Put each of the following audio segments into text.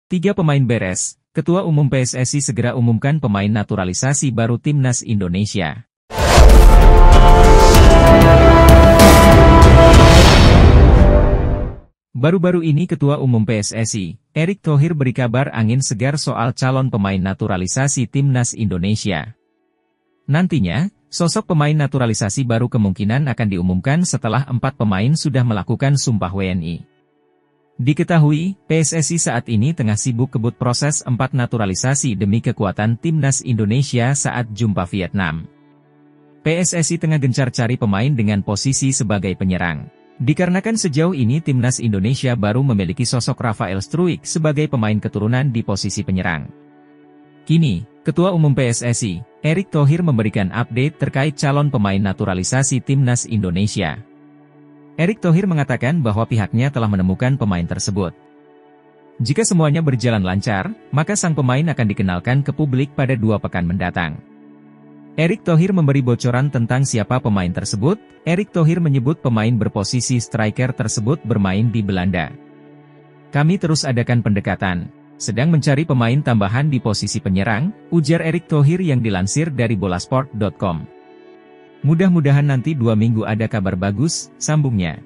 Tiga pemain beres, Ketua Umum PSSI segera umumkan pemain naturalisasi baru Timnas Indonesia. Baru-baru ini Ketua Umum PSSI, Erick Thohir beri kabar angin segar soal calon pemain naturalisasi Timnas Indonesia. Nantinya, sosok pemain naturalisasi baru kemungkinan akan diumumkan setelah 4 pemain sudah melakukan sumpah WNI. Diketahui, PSSI saat ini tengah sibuk kebut proses 4 naturalisasi demi kekuatan Timnas Indonesia saat jumpa Vietnam. PSSI tengah gencar cari pemain dengan posisi sebagai penyerang. Dikarenakan sejauh ini Timnas Indonesia baru memiliki sosok Rafael Struijk sebagai pemain keturunan di posisi penyerang. Kini, Ketua Umum PSSI, Erick Thohir memberikan update terkait calon pemain naturalisasi Timnas Indonesia. Erick Thohir mengatakan bahwa pihaknya telah menemukan pemain tersebut. Jika semuanya berjalan lancar, maka sang pemain akan dikenalkan ke publik pada 2 pekan mendatang. Erick Thohir memberi bocoran tentang siapa pemain tersebut. Erick Thohir menyebut pemain berposisi striker tersebut bermain di Belanda. Kami terus adakan pendekatan, sedang mencari pemain tambahan di posisi penyerang, ujar Erick Thohir yang dilansir dari bolasport.com. Mudah-mudahan nanti 2 minggu ada kabar bagus, sambungnya.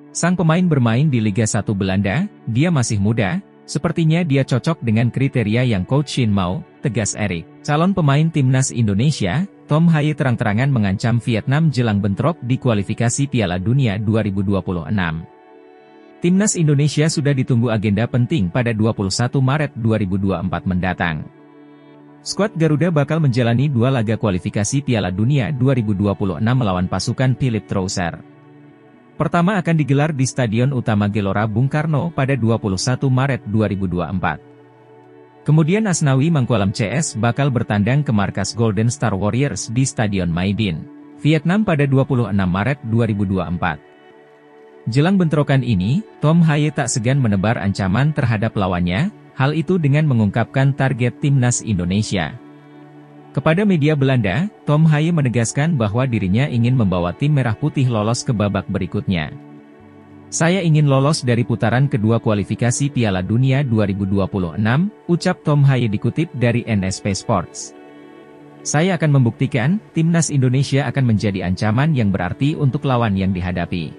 Sang pemain bermain di Liga 1 Belanda, dia masih muda, sepertinya dia cocok dengan kriteria yang Coach Shin mau, tegas Erick. Calon pemain Timnas Indonesia, Tom Haye terang-terangan mengancam Vietnam jelang bentrok di kualifikasi Piala Dunia 2026. Timnas Indonesia sudah ditunggu agenda penting pada 21 Maret 2024 mendatang. Skuad Garuda bakal menjalani 2 laga kualifikasi Piala Dunia 2026 melawan pasukan Philipp Trouser. Pertama akan digelar di Stadion Utama Gelora Bung Karno pada 21 Maret 2024. Kemudian Asnawi Mangkualam CS bakal bertandang ke markas Golden Star Warriors di Stadion Mai Dinh, Vietnam pada 26 Maret 2024. Jelang bentrokan ini, Tom Haye tak segan menebar ancaman terhadap lawannya, hal itu dengan mengungkapkan target Timnas Indonesia. Kepada media Belanda, Tom Haye menegaskan bahwa dirinya ingin membawa tim merah putih lolos ke babak berikutnya. Saya ingin lolos dari putaran kedua kualifikasi Piala Dunia 2026, ucap Tom Haye dikutip dari NSP Sports. Saya akan membuktikan, Timnas Indonesia akan menjadi ancaman yang berarti untuk lawan yang dihadapi.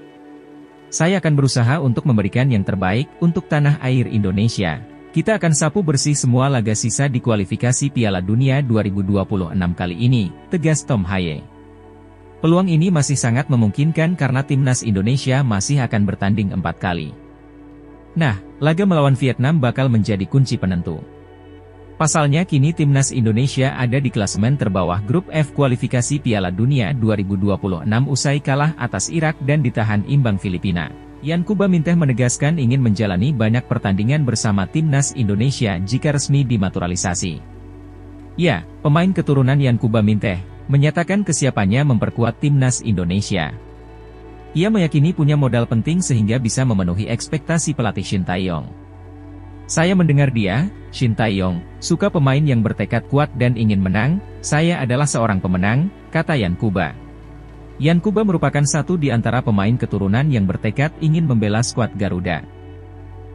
Saya akan berusaha untuk memberikan yang terbaik untuk tanah air Indonesia. Kita akan sapu bersih semua laga sisa di kualifikasi Piala Dunia 2026 kali ini, tegas Tom Haye. Peluang ini masih sangat memungkinkan karena Timnas Indonesia masih akan bertanding 4 kali. Nah, laga melawan Vietnam bakal menjadi kunci penentu. Pasalnya kini Timnas Indonesia ada di klasemen terbawah grup F kualifikasi Piala Dunia 2026 usai kalah atas Irak dan ditahan imbang Filipina. Yankuba Minteh menegaskan ingin menjalani banyak pertandingan bersama Timnas Indonesia jika resmi dimaturalisasi. Ya, pemain keturunan Yankuba Minteh menyatakan kesiapannya memperkuat Timnas Indonesia. Ia meyakini punya modal penting sehingga bisa memenuhi ekspektasi pelatih Shin Tae-yong. Saya mendengar dia, Shin Tae-yong, suka pemain yang bertekad kuat dan ingin menang. Saya adalah seorang pemenang, kata Yankuba. Yankuba merupakan satu di antara pemain keturunan yang bertekad ingin membela skuad Garuda.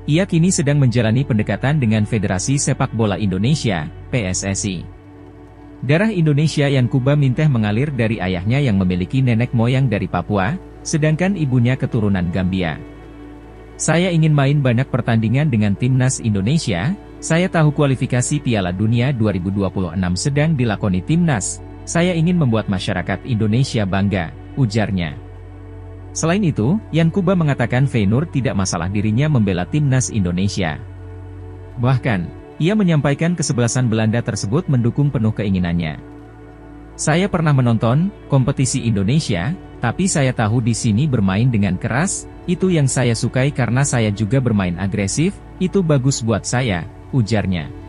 Ia kini sedang menjalani pendekatan dengan Federasi Sepak Bola Indonesia, PSSI. Darah Indonesia Yankuba Minteh mengalir dari ayahnya yang memiliki nenek moyang dari Papua, sedangkan ibunya keturunan Gambia. Saya ingin main banyak pertandingan dengan Timnas Indonesia. Saya tahu kualifikasi Piala Dunia 2026 sedang dilakoni Timnas. Saya ingin membuat masyarakat Indonesia bangga, ujarnya. Selain itu, Yankuba mengatakan Feyenoord tidak masalah dirinya membela Timnas Indonesia. Bahkan, ia menyampaikan kesebelasan Belanda tersebut mendukung penuh keinginannya. Saya pernah menonton kompetisi Indonesia, tapi saya tahu di sini bermain dengan keras, itu yang saya sukai karena saya juga bermain agresif, itu bagus buat saya, ujarnya.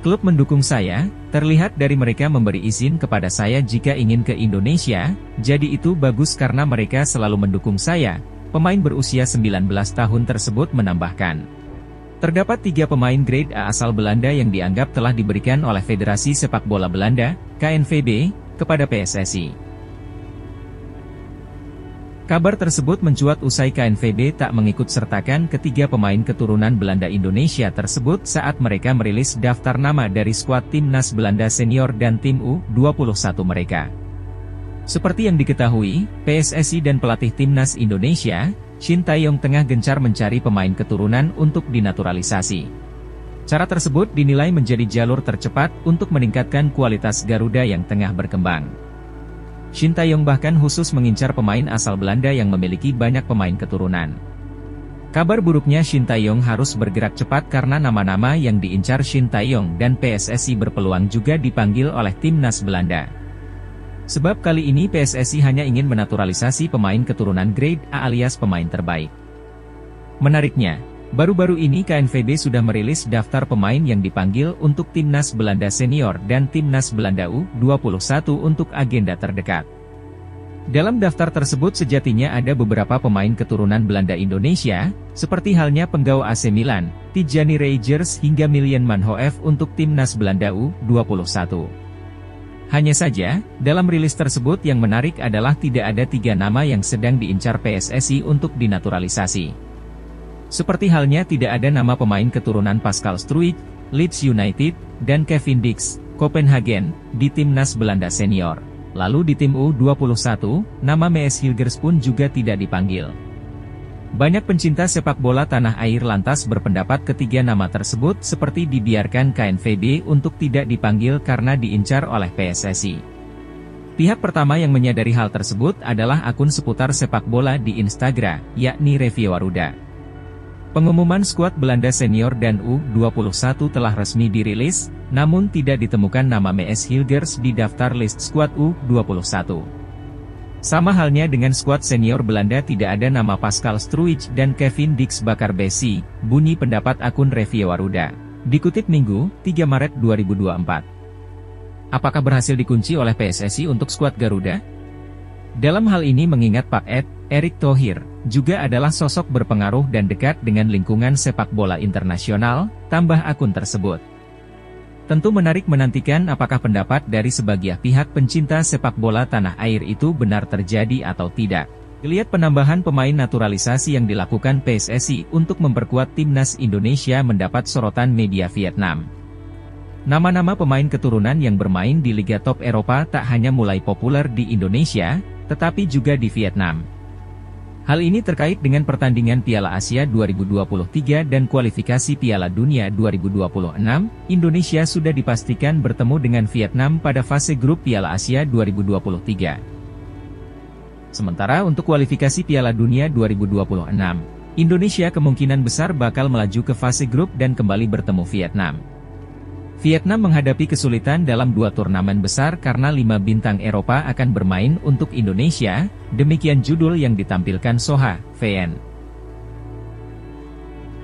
Klub mendukung saya, terlihat dari mereka memberi izin kepada saya jika ingin ke Indonesia, jadi itu bagus karena mereka selalu mendukung saya, pemain berusia 19 tahun tersebut menambahkan. Terdapat 3 pemain grade A asal Belanda yang dianggap telah diberikan oleh Federasi Sepak Bola Belanda, KNVB, kepada PSSI. Kabar tersebut mencuat usai KNVB tak mengikut-sertakan ketiga pemain keturunan Belanda Indonesia tersebut saat mereka merilis daftar nama dari skuad Timnas Belanda Senior dan Tim U21 mereka. Seperti yang diketahui, PSSI dan pelatih Timnas Indonesia, Shin Tae-yong tengah gencar mencari pemain keturunan untuk dinaturalisasi. Cara tersebut dinilai menjadi jalur tercepat untuk meningkatkan kualitas Garuda yang tengah berkembang. Shin Tae-yong bahkan khusus mengincar pemain asal Belanda yang memiliki banyak pemain keturunan. Kabar buruknya Shin Tae-yong harus bergerak cepat karena nama-nama yang diincar Shin Tae-yong dan PSSI berpeluang juga dipanggil oleh Timnas Belanda. Sebab kali ini PSSI hanya ingin menaturalisasi pemain keturunan grade A alias pemain terbaik. Menariknya, baru-baru ini KNVB sudah merilis daftar pemain yang dipanggil untuk Timnas Belanda Senior dan Timnas Belanda U21 untuk agenda terdekat. Dalam daftar tersebut sejatinya ada beberapa pemain keturunan Belanda Indonesia, seperti halnya penggawa AC Milan, Tijani Reijers hingga Miljan Manhoef untuk Timnas Belanda U21. Hanya saja, dalam rilis tersebut yang menarik adalah tidak ada 3 nama yang sedang diincar PSSI untuk dinaturalisasi. Seperti halnya tidak ada nama pemain keturunan Pascal Struijk, Leeds United, dan Kevin Dix, Copenhagen, di Timnas Belanda Senior. Lalu di tim U21, nama Mees Hilgers pun juga tidak dipanggil. Banyak pencinta sepak bola tanah air lantas berpendapat ketiga nama tersebut seperti dibiarkan KNVB untuk tidak dipanggil karena diincar oleh PSSI. Pihak pertama yang menyadari hal tersebut adalah akun seputar sepak bola di Instagram, yakni Revie Waruda. Pengumuman skuad Belanda Senior dan U21 telah resmi dirilis, namun tidak ditemukan nama Mees Hilgers di daftar list skuad U21. Sama halnya dengan skuad senior Belanda tidak ada nama Pascal Struijk dan Kevin Dix Bakar Besi, bunyi pendapat akun Revie Waruda. Dikutip Minggu, 3 Maret 2024. Apakah berhasil dikunci oleh PSSI untuk skuad Garuda? Dalam hal ini mengingat Pak Erick Thohir, juga adalah sosok berpengaruh dan dekat dengan lingkungan sepak bola internasional, tambah akun tersebut. Tentu menarik menantikan apakah pendapat dari sebagian pihak pencinta sepak bola tanah air itu benar terjadi atau tidak. Lihat penambahan pemain naturalisasi yang dilakukan PSSI untuk memperkuat Timnas Indonesia mendapat sorotan media Vietnam. Nama-nama pemain keturunan yang bermain di Liga Top Eropa tak hanya mulai populer di Indonesia, tetapi juga di Vietnam. Hal ini terkait dengan pertandingan Piala Asia 2023 dan kualifikasi Piala Dunia 2026, Indonesia sudah dipastikan bertemu dengan Vietnam pada fase grup Piala Asia 2023. Sementara untuk kualifikasi Piala Dunia 2026, Indonesia kemungkinan besar bakal melaju ke fase grup dan kembali bertemu Vietnam. Vietnam menghadapi kesulitan dalam 2 turnamen besar karena 5 bintang Eropa akan bermain untuk Indonesia, demikian judul yang ditampilkan Soha, VN.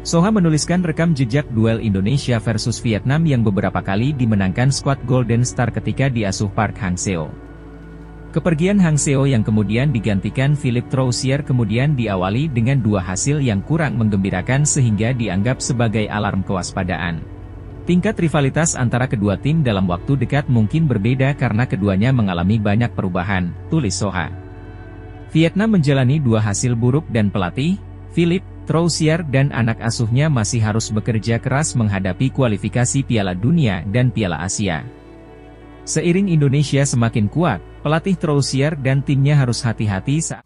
Soha menuliskan rekam jejak duel Indonesia versus Vietnam yang beberapa kali dimenangkan skuad Golden Star ketika diasuh Park Hang-seo. Kepergian Hang-seo yang kemudian digantikan Philippe Troussier kemudian diawali dengan 2 hasil yang kurang menggembirakan sehingga dianggap sebagai alarm kewaspadaan. Tingkat rivalitas antara kedua tim dalam waktu dekat mungkin berbeda karena keduanya mengalami banyak perubahan, tulis Soha. Vietnam menjalani 2 hasil buruk dan pelatih, Philippe Troussier dan anak asuhnya masih harus bekerja keras menghadapi kualifikasi Piala Dunia dan Piala Asia. Seiring Indonesia semakin kuat, pelatih Troussier dan timnya harus hati-hati saat